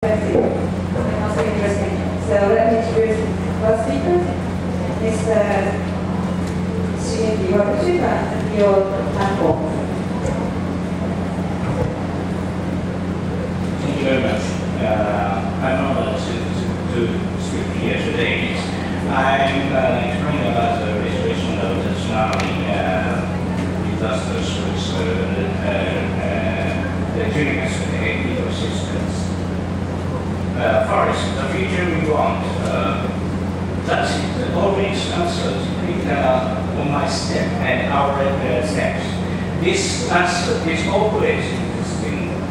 and also interesting. So let me introduce the first speaker, Mr. Shinichi Wakuchi and Ryo Tanko. Thank you very much. I'm honored to speak here today. I'm explaining about the restoration of the tsunami disasters which the triggers the ecosystems. First, the future we want. That's it. Always answers on my step and our steps. This answer is always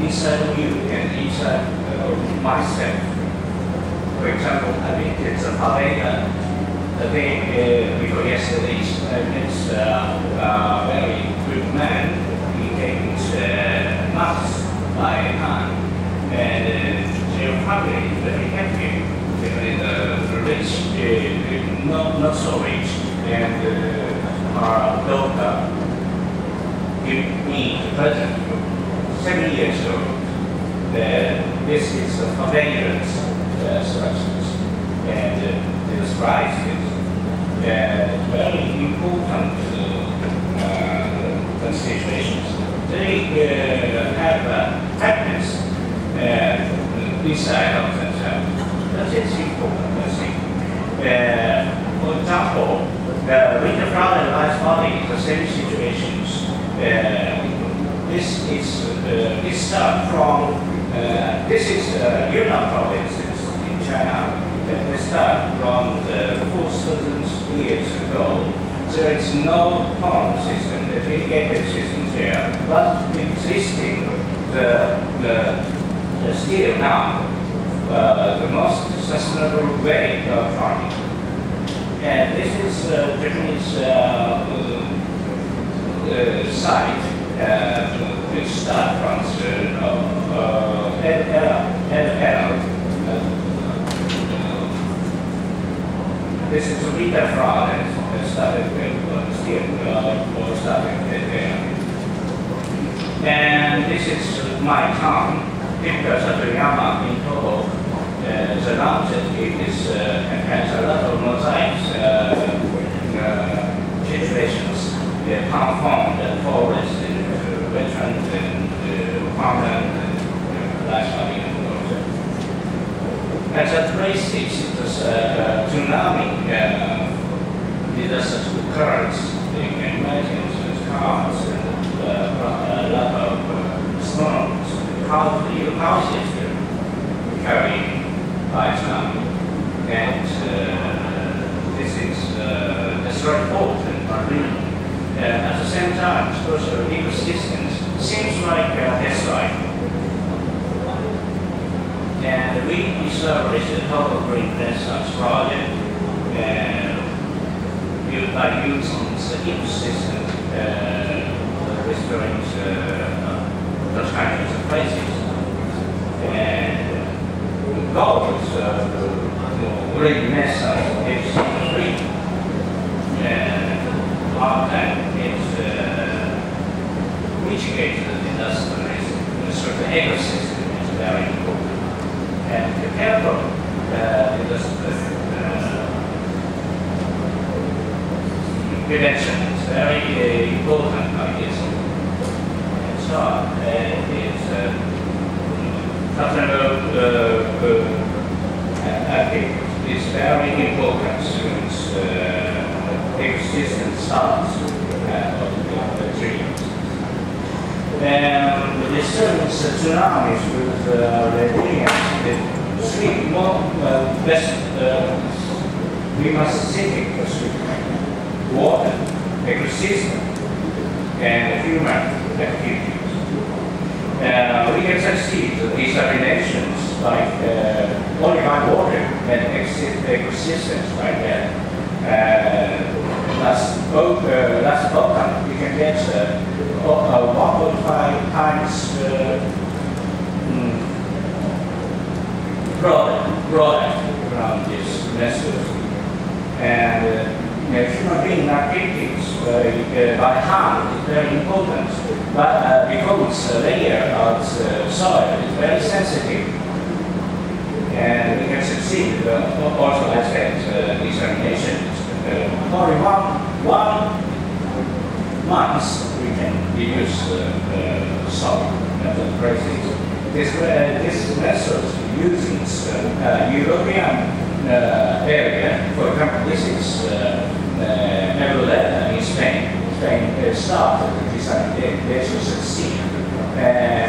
inside of you and inside of myself. For example, I think it's a Pavega, the day before yesterday. It's a very good man. He takes maps by hand, and their family is very happy. The rich, not so rich, and our daughter gave me the present 7 years old. This is a surveillance structures, and the surprise is very important situations. They have happiness inside of themselves. That is important, I think. For example, with the flood and ice body, the same situations. This start from this is Yunnan provinces in China. They start from the 4,000 years ago. There is no pond system, the irrigation system there, but existing still now the most sustainable way of farming. And this is Japanese site. We start from this is a Rita fraud and started with steel starting and this is my town, Hipka Satoyama in Toho. The mountain has a lot of mosaics, situations, the farm, the forest, wetlands, and farmland, and livestock, and that places the tsunami disasters occurs. You can imagine cars and a lot of stones. Houses carried by tsunami, and this is destroyed both and marine. At the same time, social ecosystems seems like destroyed. And we established a total green renaissance project built by using the ecosystem, restoring those kinds of places. And the goal is green renaissance is free. And our time is mitigate the disaster risk. So the ecosystem is very important. And the careful prevention is very important, I guess. And so it's I think it's very important since ecosystem starts of the trees. And the disturbance of tsunamis with resilience, the three more best we must think water, ecosystem, and human activities. We can succeed these combinations like only by water and ecosystems like that. Last autumn, we can get 1.5 times product from this method. And human being activities by hand is very important, but because the layer of the soil is very sensitive, proceed also aspect examinations. Only one month we can use solid method process. This method uses European area. For example, this is Meruleta in Spain. Spain started the design SOC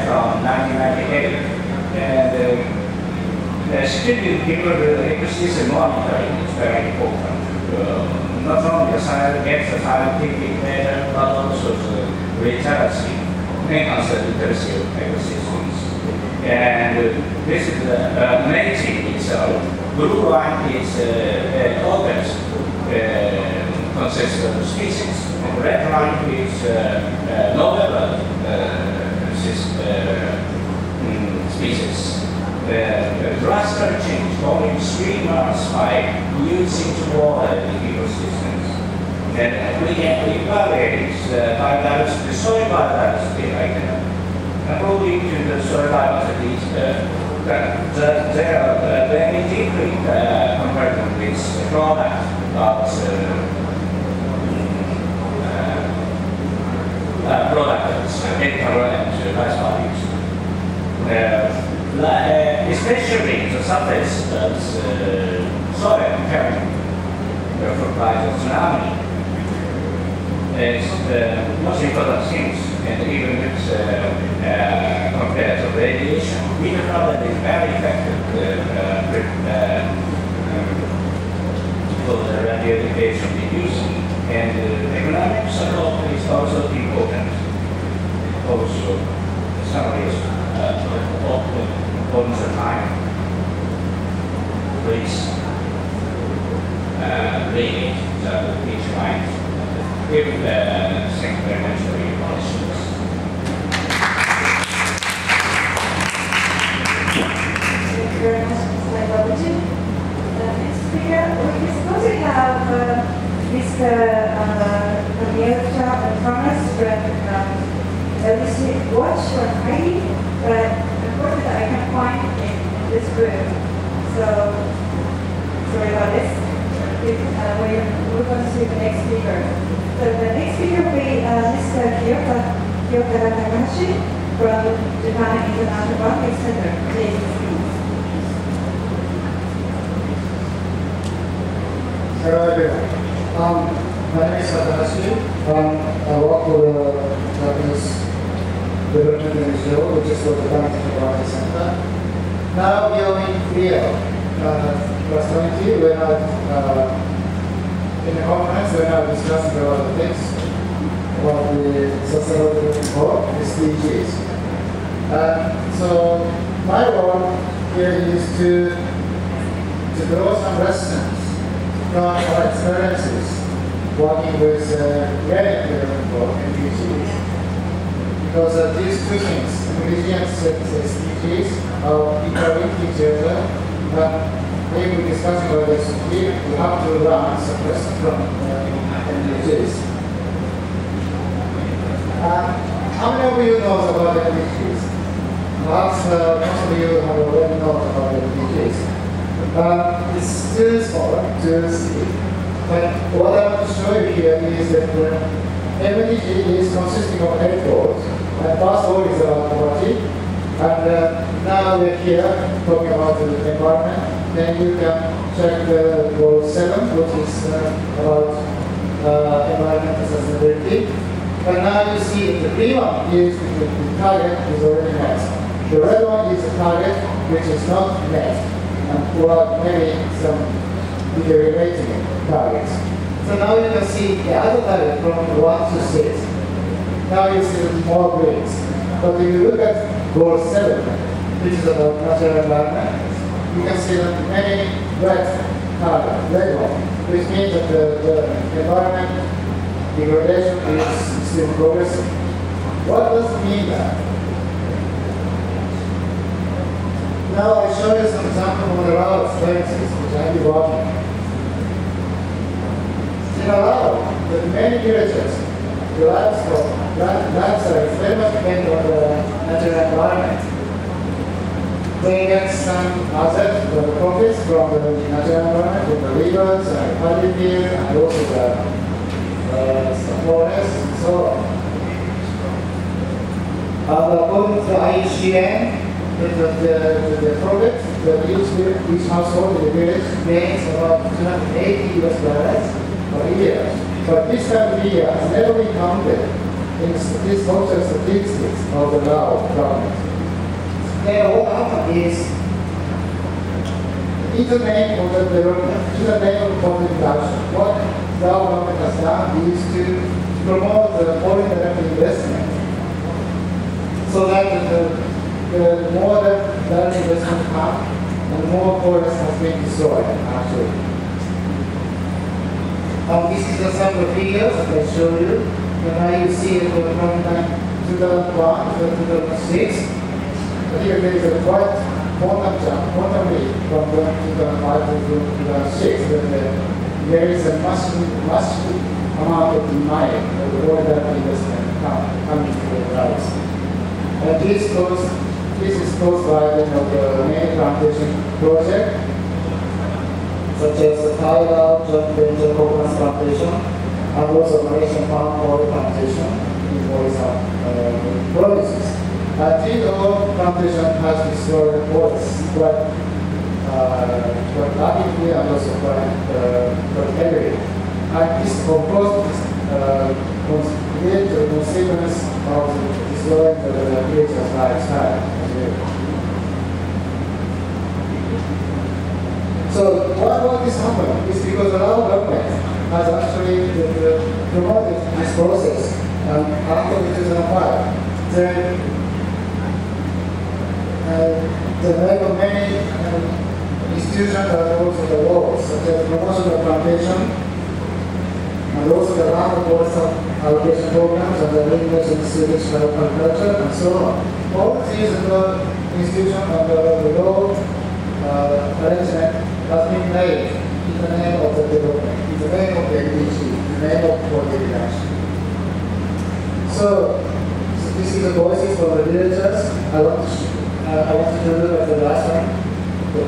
from 1998. And student people ecosystem monitoring is very important. Not only the scientific data, but also the literacy, enhance the literacy of ecosystems. And this is the main thing itself. Blue line is organs consists of species. And red line is novel species. The drastic change only 3 months by using water in ecosystems. And we can evaluate biodiversity, the soil biodiversity right now. According to the soil biodiversity, they are very deeply compared with the product of products, ethanol and rice values. Especially the surface soil carrying fertilizer tsunami is the most important things, and even with compared to radiation, we know that it's very effective for the radiation reducing, and economic support is also important. Also, some is on the time, please read each line. Thank you very much for your questions. Thank you very much, Mr. Babuji. Next speaker, we suppose we have Mr. Daniel Thomas from LBC Watch or Heidi, but unfortunately I can't find in this room. So sorry about this. We move on to the next speaker. So the next speaker will be Mr. Kiyota Takahashi from Japan International Market Center. Please. Hello everyone. My name is Takahashi. I work for the Japanese Development NGO, which is for the Japan International Center. Now we are in Korea. Last 20, we're not in the conference, we're now discussing about the things about the Sustainable Development Goal, SDGs. So my role here is to draw some lessons from our experiences working with Millennium Development Goal, MDGs. Because these two things, ingredients and SDGs, are interlinked each other. When we discuss about SDGs, we have to learn some lessons from MDGs. How many of you know about MDGs? Perhaps most of you have already known about MDGs. It's too small to see, but what I want to show you here is that MDG is consisting of 8 goals. And first goal is about poverty. And now we're here talking about the environment. Then you can check the goal 7, which is about environmental sustainability. And now you see the green one is the target is already met. The red one is the target which is not met. And or maybe some deteriorating targets. So now you can see the other target from 1 to 6. Now you see more greens. But if you look at goal 7, which is about natural environment, you can see that many red one, which means that the environment degradation is still progressing. What does it mean that? Now I show you some examples of the Lao experiences which I've been working. In Lao, the many villages, the lifestyle is very much dependent on the natural environment. They get some hazard for the profits from the natural environment, from the rivers and paddy fields, and also the forests and so on. According to the IUCN, the product that each household in the village gains about 280 US dollars per year. But this kind of year has never been counted in this social statistics of the Lao government. Then what happened is, in the name of the development, in the name of public production, what the government has done is to promote the foreign direct investment, so that the more direct investment comes, and more forests has been destroyed, actually. This is the sample figures that I show you. And now you see it from 2001 to 2006. Here there is a quite quantum jump, quantum leap from 2005 to 2006. There is a massive amount of money of the foreign direct investment coming to the rise. And this is caused by the main plantation project, such as the Thailand joint venture coconut plantation, and also Malaysian palm oil plantation in Borisap provinces. This oil plantation has destroyed forests quite rapidly and also quite heavily. And this composed creates the consequence of destroying the villagers' lifestyle as well. So why this happened is because the Lao government has actually promoted this process after 2005. They made many institutions and also the laws, such as promotion of plantation, and also the land forest allocation programs and the regulation of Swedish agriculture and so on. All these institutions and the law arrangement has been made in the name of the development, in the name of the LDG, in the name of political action. So this is the voices from the villagers. I want you to look at the last one.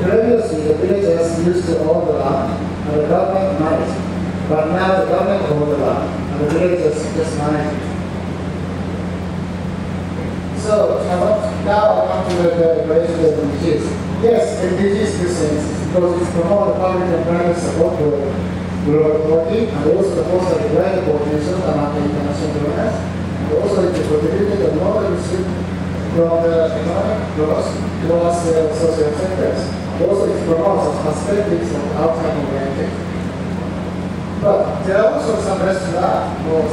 Previously, the villagers used to own the land, and the government managed it. But now the government owns the land, and the villagers just manage it. So now I come to the equation of the LDGs. Yes, LDGs makes sense because it promotes the public and private support for rural quality, and also the foster the greater coordination among the international donors, and also it contributed the more receipt from the economic growth towards the social sectors. Also it promotes the perspectives of outside oriented. But there are also some rest to that, or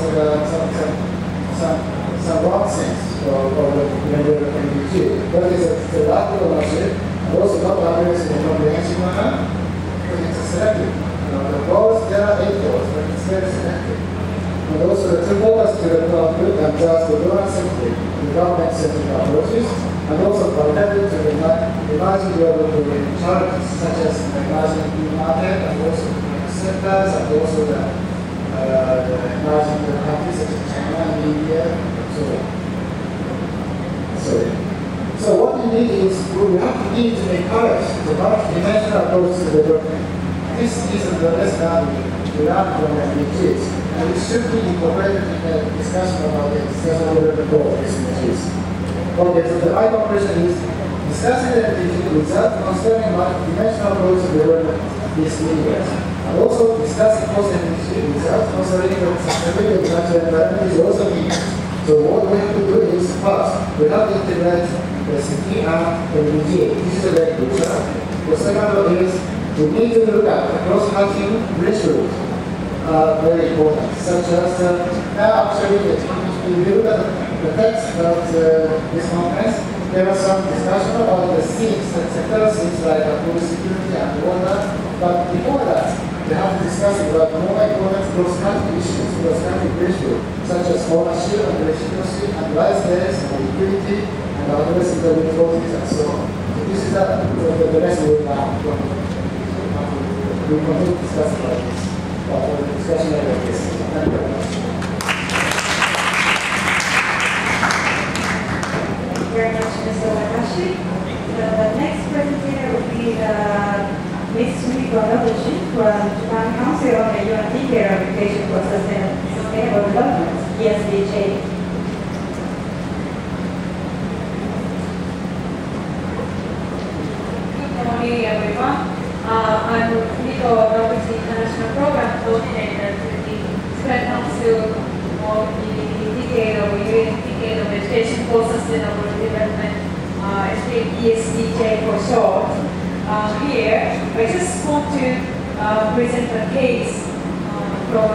some wrong sense for the LDG. That is the lack of ownership. Also not addressed in a comprehensive manner, because it's selective. The goals, there are 8 goals, but it's very selective. And also the two focus to the conflict and just the donor-centric, the government-centric approaches, and also connected to the emerging global challenges, such as the emerging new market, and also the sectors, and also the emerging countries such as China and India, and so on. So what we need is, we need to encourage the multi-dimensional approach to development. This is the lesson we learned from the LDGs, and it should be incorporated in the discussion about the sustainable development goal of SDGs. Okay, so the right question is, discussing the LDG without considering multi-dimensional approach to development is meaningless. And also discussing post-LDG without considering the sustainability of the natural environment is also meaningless. So what we have to do is, first, we have to integrate the city and LDG. This is a very crucial. The second one is, we need to look at the cross-cutting issues, very important, such as, now actually, if you look at the text of this conference, there was some discussion about the sectors, things like food security and water, but before that, they have to discuss about more important cross-cutting issues, such as ownership and legitimacy and rights based and liquidity and addressing the resources and so on. So this is the rest we will learn. We will continue to discuss about this, the discussion like this. Thank you very much. Thank you very much, Mr. Watashi. The next presenter will be Ms. Konoguchi from Japan Council on the UN Detailed Application for Sustainable Development, ESDJ. Good morning, everyone. I'm Fumiko Noguchi, International Program Coordinator to the Japan Council on the Decade of Education for Sustainable Development, ESDJ for short. Here, I just want to present a case from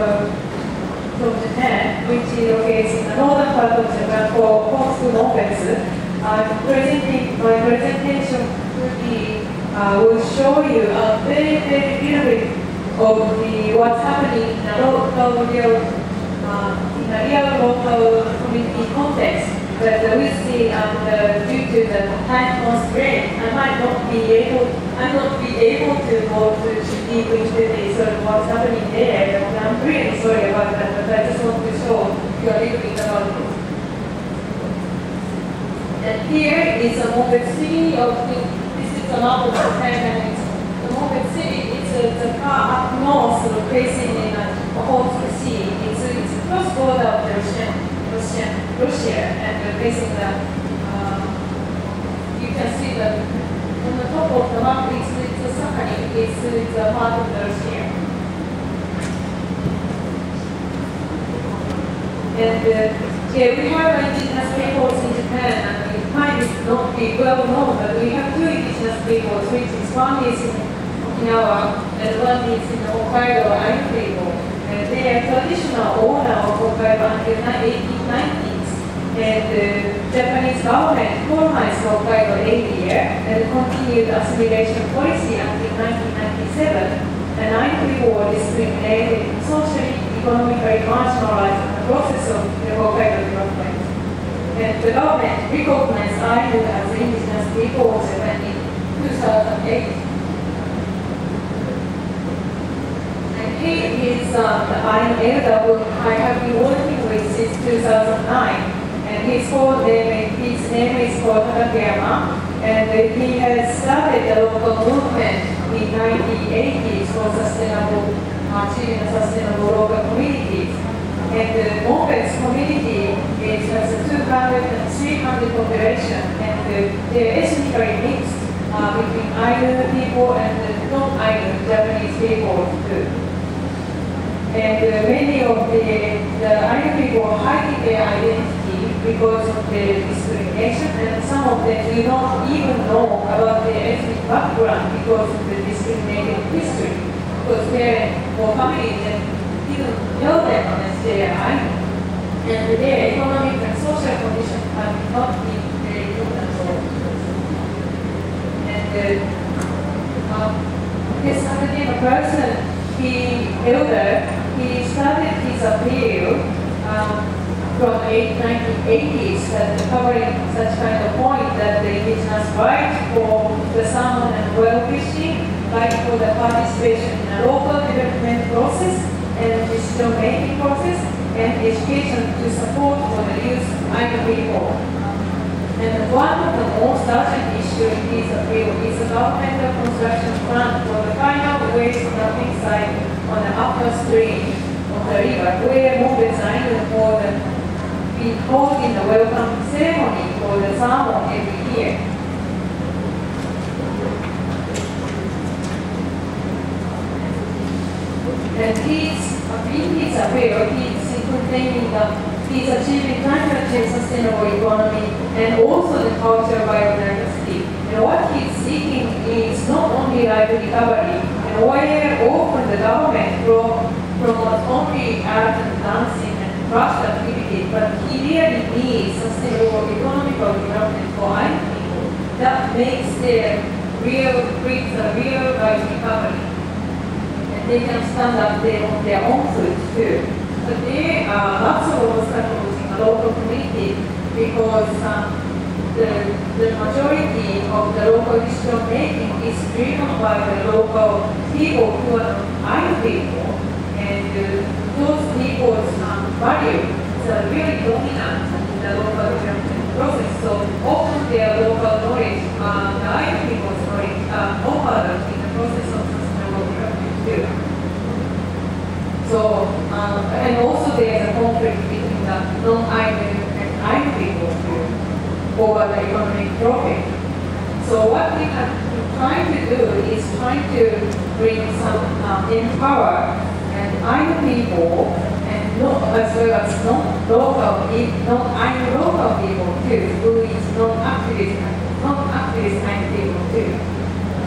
Japan, which is located in the northern part of Japan for homeschool novels. My presentation will show you a very little bit of what's happening in a real local community context. But we see due to the time constraint, I might not be able to go too deep into the sort of what's happening there. I'm really sorry about that, but I just want to show you a little bit about this. And here is a Moped City this is a map of Japan, and it's the Moped City. It's a far up north, facing in a Okhotsk Sea. It's cross border of Russia, and facing the. You can see that on the top of the map, it's Sakhalin. It's a part of Russia. And here we have indigenous peoples in Japan, and it might not be well known, but we have two indigenous peoples, which is one is in Okinawa and one is in Hokkaido Ainu people. And they are traditional owner of Hokkaido until the 1890s. And the Japanese government colonized Hokkaido 8 years and continued assimilation policy until 1997. And Ainu people were discriminated, socially, economically marginalized in the process of the Hokkaido development. And the government recognized Ainu as indigenous people of Japan in 2008. And here is the Ainu elder who I have been working with since 2009. And his name is called Takayama. And he has started the local movement in 1980s for achieving sustainable local communities. And the Mopeds community has 200 and 300 population, and they're ethnically mixed between Ainu people and non-Ainu Japanese people too. And many of the Ainu people are hiding their identity because of the discrimination, and some of them do not even know about their ethnic background because of the discriminated history. Because parents or families didn't know them as they are Ainu. And their economic and social conditions have not been very good at all. And this academic person, he started his appeal from the 1980s, covering such kind of point that the indigenous right for the salmon and whale fishing, right for the participation in a local development process and decision-making process, and education to support for the youth Ainu people. And one of the most urgent issues in this appeal is a governmental construction plan for the final waste dumping site on the upper stream of the river, where Mopeds Ainu for the be holding the welcome ceremony for the salmon every year. And in his appeal, he's containing he's achieving climate change sustainable economy and also the cultural biodiversity. And what he's seeking is not only life recovery, and where often the government promotes only art and dancing and craft activity, but he really needs sustainable economical development for Ainu people that makes their brings a real life recovery. And they can stand up there on their own foot too. But there are lots of obstacles in the local community because the majority of the local decision making is driven by the local people who are Ainu people, and those people's values are really dominant in the local development process. So often their local knowledge, the Ainu people's knowledge, overlooked in the process of sustainable And also there's a conflict between the non-Ainu and Ainu people too, over the economic profit. So what we are trying to do is trying to bring some empower and Ainu people and as well as non-Ainu local people too, who is non-activist Ainu people too.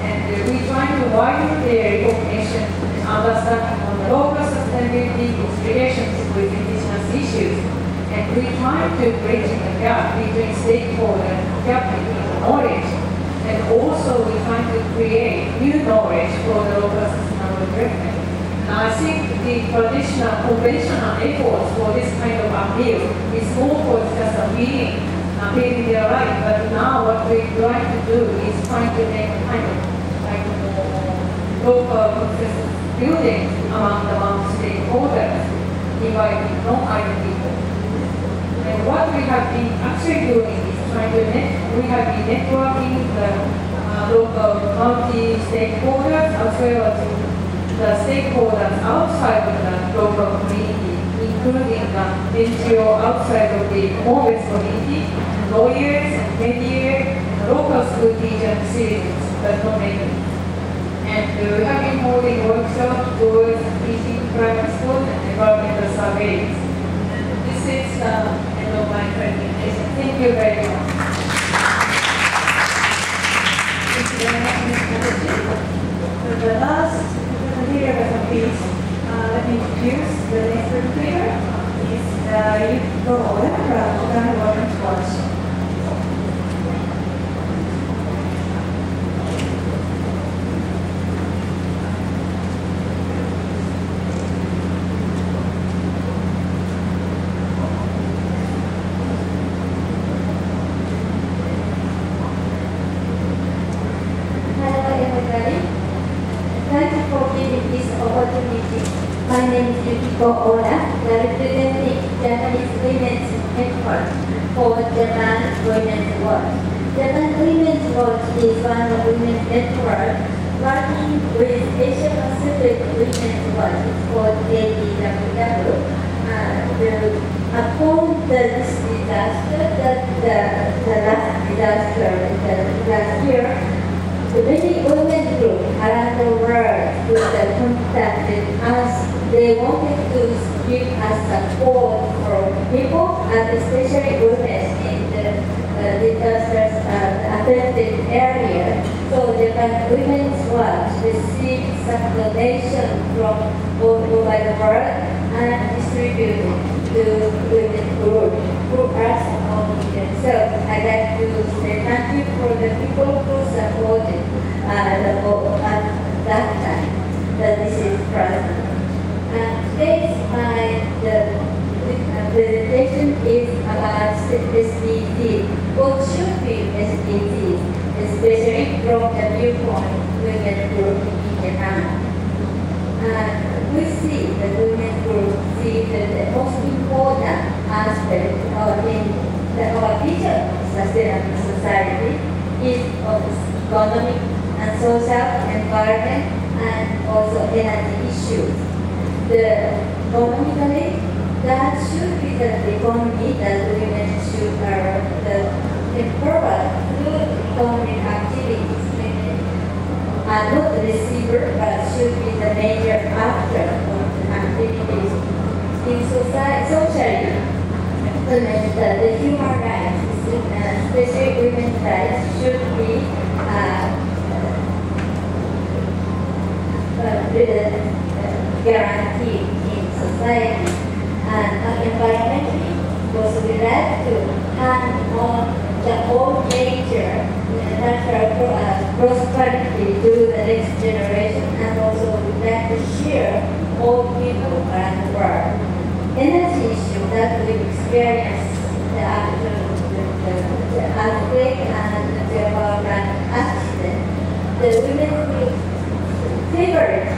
And we try to widen their recognition and understanding on the local sustainability, its relationship with indigenous issues. And we try to bridge the gap between stakeholder gap between knowledge. And also we try to create new knowledge for the local sustainable development. And I think the traditional, conventional efforts for this kind of appeal is more for just a feeling their right. But now what we try to do is trying to make kind of like local consensus building among stakeholders, inviting non-Ainu people. And what we have been actually doing is trying to we have been networking the local multi-stakeholders as well as the stakeholders outside of the local community, including the NGO outside of the Mobes community, and lawyers and media, and local school teachers and citizens, but not many. And we have been holding workshops, tours, and teaching private schools and environmental surveys. And this is the end of my presentation. Thank you very much. Thank you very much, Ms. Mataji. For the last presentator of the piece, let me introduce the next presentator. Is Yukiko Oda from Japan Women's Watch. オーナー、representing Japanese Women's Network for Japan Women's Watch. Japan Women's Watch is one of women's networks working with Asia Pacific Women's Watch. It's called ADWW. Upon this disaster, the last disaster last year, many women groups around the world contacted us. They wanted to give us support for people, and especially women in the disasters affected area. So Japan Women's Watch received some donation from all over the world and distributed to women groups who are supporting themselves. I'd like to say thank you for the people who supported at that time that this is present. Today's presentation is about SDGs. What should be SDGs, especially from the viewpoint women group in Japan. We see the women group see the most important aspect in our vision of sustainable society is of economic and social environment and also energy issues. Economically, that should be the economy that women should empower through economic activities. Women are not the receiver, but should be the major actor of the activities. In society, socially, the human rights, especially women's rights, should be guaranteed in society. And environmentally, because we like to hand on the whole nature, natural prosperity to the next generation, and also we like to share all people around the world. Energy issue that we experience after the earthquake and the power plant accident, the women will favorite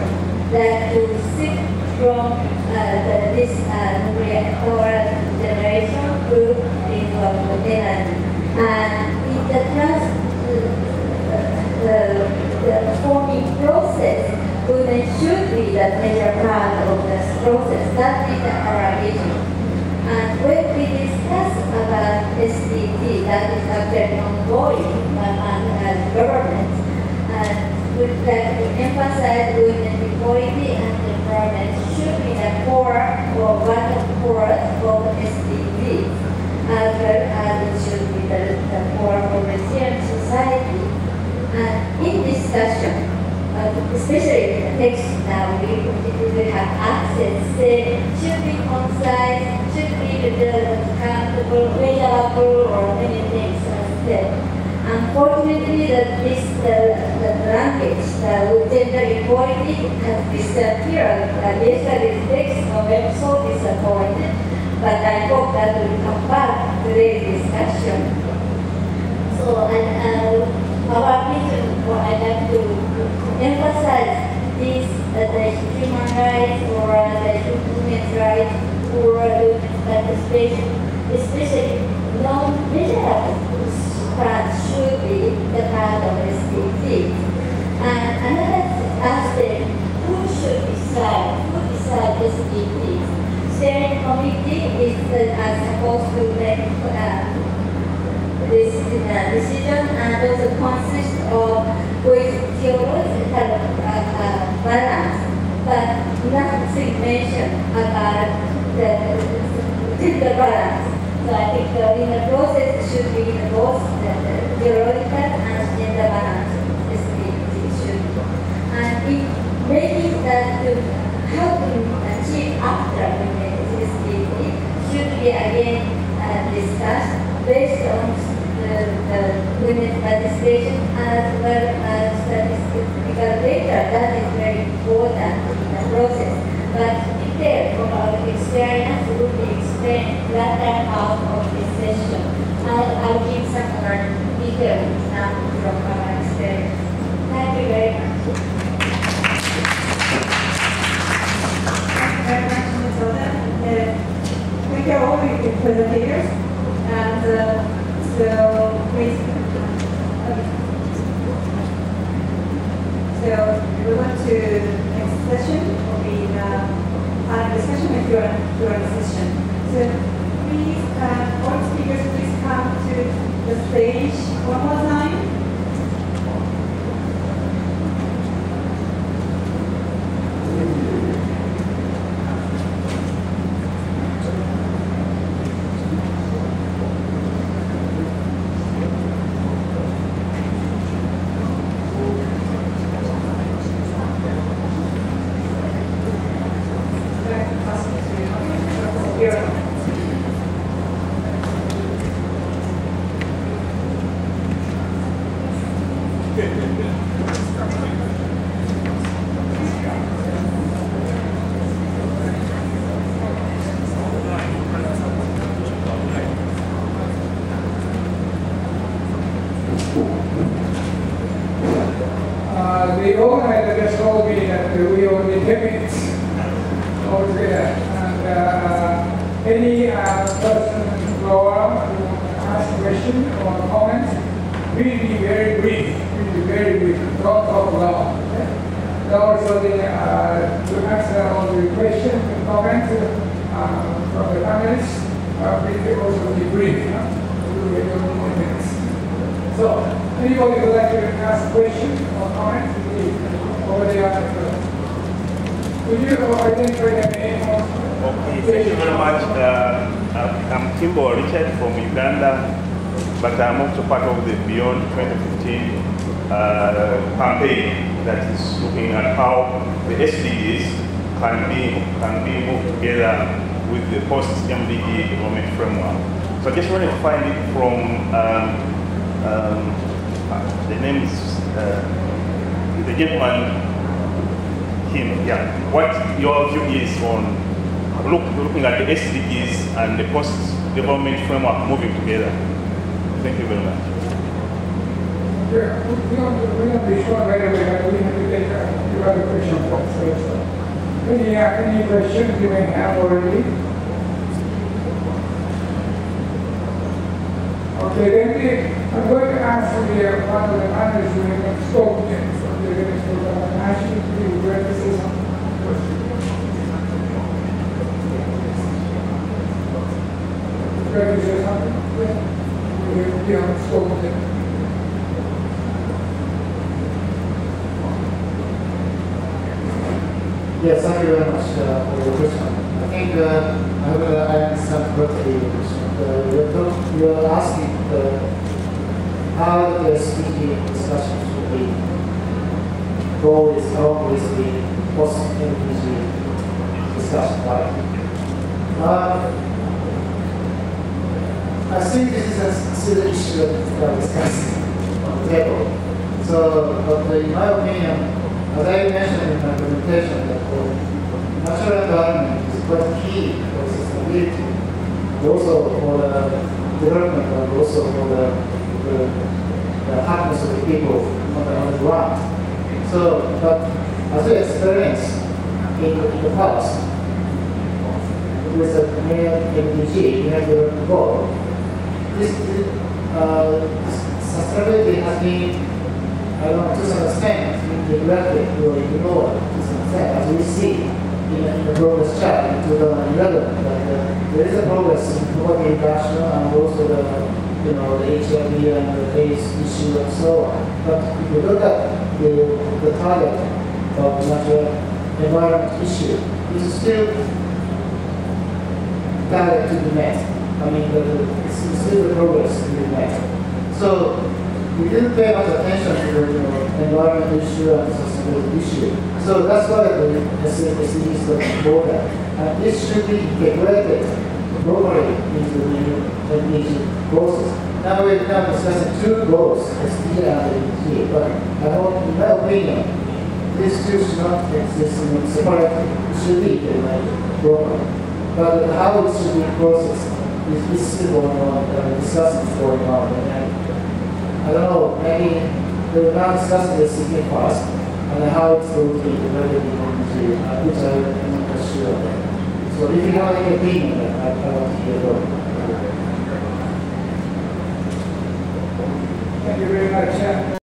that to shift from this nuclear power generation to renewable energy. And in the forming process, women should be the major part of the process. That is the allegation. And when we discuss about SDG, that is actually ongoing and government, and would like to emphasize women equality and empowerment should be the core or one of the core of SDGs, as well as it should be the core of resilient society. And in discussion, especially in the text now, we have access, say, should be concise, should be accountable, measurable, or many things as said. Unfortunately, the language with gender equality has disappeared. Yesterday's text, I'm so disappointed, but I hope that will come back to today's discussion. So, our vision, what I'd like to emphasize is the human rights or the women's rights or women's participation, especially non-measurable parts should be the part of SDG. And another aspect, who should decide? Who decides SDGs? Steering committee is supposed to make this decision, and also consists of with theoretical balance, but nothing mentioned about the balance. So I think in the process should be both the theoretical and gender balance should be. And in making that how to achieve after the SDG should be again discussed based on the women's participation as well as statistical data. That is very important in the process. But detail from our experience will be explained later out of this session. I'll give some more details now from our experience. Thank you very much. Thank you very much, Ms. Oda. Thank you all for your presentators. And so please, so we go to the next session. Will be the discussion with your session. So please, all speakers, please come to the stage one more time. The organizer just told me that we only 10 minutes altogether, and any person in the floor who ask a question or comment, really be very brief, don't talk long. Okay? And also to answer all the questions and comments from the panelists, please also be brief. We will only 1 minute. So, anybody would like to ask a question or comment? Over there. Could you identify the name? Okay, thank you very much. I'm Kimbo Richard from Uganda, but I'm also part of the Beyond 2015 campaign that is looking at how the SDGs can be moved together with the post-MDG development framework. So I just wanted to find it from the name is the gentleman, him, yeah. What your view is on looking at the SDGs and the post-development framework moving together? Thank you very much. Yeah, we're not be sure right away, but we have to take your other question first. Any questions you may have already? Okay, then I'm going to ask one of the panelists who have spoken from the Venice program and ask you to address this question. Yes, thank you very much for your question. I think I hope I understand correctly your question. You're asking how the SDG discussion should be go along with the post-MDG discussion, right? I think this is still an issue that we are discussing on the table. So, but in my opinion, as I mentioned in my presentation, that natural environment is quite key for sustainability, and also for the development, and also for the happiness of the people on the ground. So, but as we experience in the past, with the MDG, we have the goal. This sustainability has been, I don't know, to some extent, neglected or ignored to some extent, as we see in the progress chart in 2011. That there is a progress in poverty reduction and also the HIV and the AIDS issue and so on. But if you look at the target of the natural environment issue, it is still target to be met. I mean, it's still the progress to be met. So we didn't pay much attention to the environmental issue and sustainability issue. So that's why the SDGs got important. And this should be integrated globally into the MDG process. Now we're now discussing two goals, SDG and MDG, but in my opinion, these two should not exist separately. It should be integrated globally. But how it should be processed is still going on, discussing going on. And I don't know, maybe we're now discussing this in past and how it's going to be integrated into which I'm not sure of. So if you have any opinion, I want to hear about it. Thank you very much.